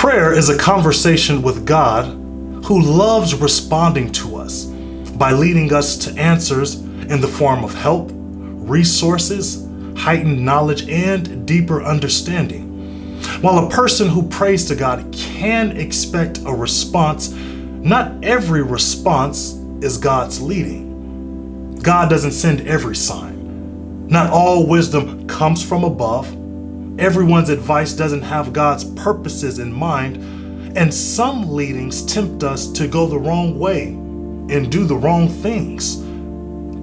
Prayer is a conversation with God who loves responding to us by leading us to answers in the form of help, resources, heightened knowledge, and deeper understanding. While a person who prays to God can expect a response, not every response is God's leading. God doesn't send every sign. Not all wisdom comes from above. Everyone's advice doesn't have God's purposes in mind, and some leadings tempt us to go the wrong way and do the wrong things.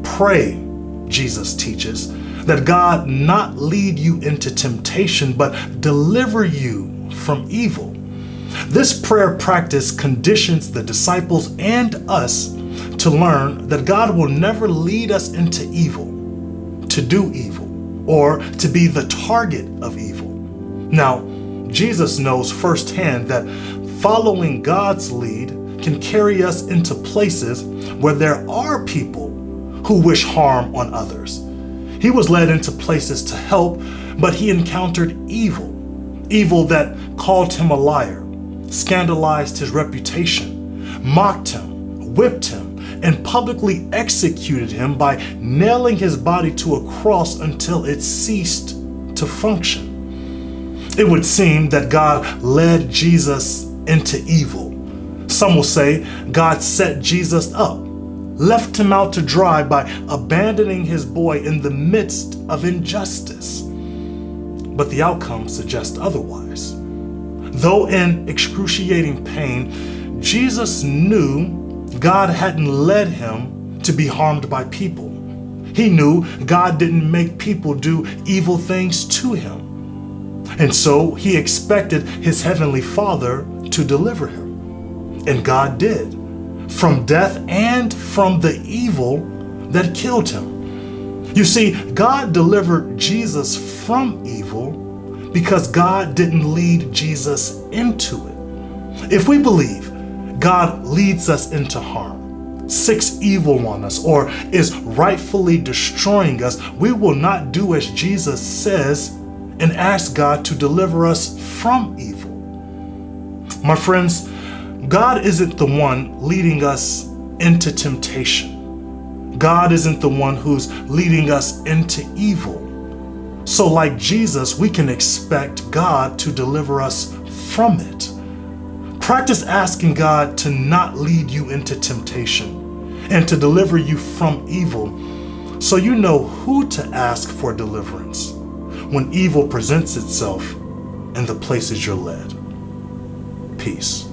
Pray, Jesus teaches, that God not lead you into temptation, but deliver you from evil. This prayer practice conditions the disciples and us to learn that God will never lead us into evil, to do evil, or to be the target of evil. Now, Jesus knows firsthand that following God's lead can carry us into places where there are people who wish harm on others. He was led into places to help, but he encountered evil that called him a liar, scandalized his reputation, mocked him, whipped him, and publicly executed him by nailing his body to a cross until it ceased to function. It would seem that God led Jesus into evil. Some will say God set Jesus up, left him out to dry by abandoning his boy in the midst of injustice. But the outcome suggests otherwise. Though in excruciating pain, Jesus knew God hadn't led him to be harmed by people. He knew God didn't make people do evil things to him. And so he expected his heavenly Father to deliver him. And God did, from death and from the evil that killed him. You see, God delivered Jesus from evil because God didn't lead Jesus into it. If we believe God leads us into harm, seeks evil on us, or is rightfully destroying us, we will not do as Jesus says and ask God to deliver us from evil. My friends, God isn't the one leading us into temptation. God isn't the one who's leading us into evil. So like Jesus, we can expect God to deliver us from it. Practice asking God to not lead you into temptation and to deliver you from evil, so you know who to ask for deliverance when evil presents itself in the places you're led. Peace.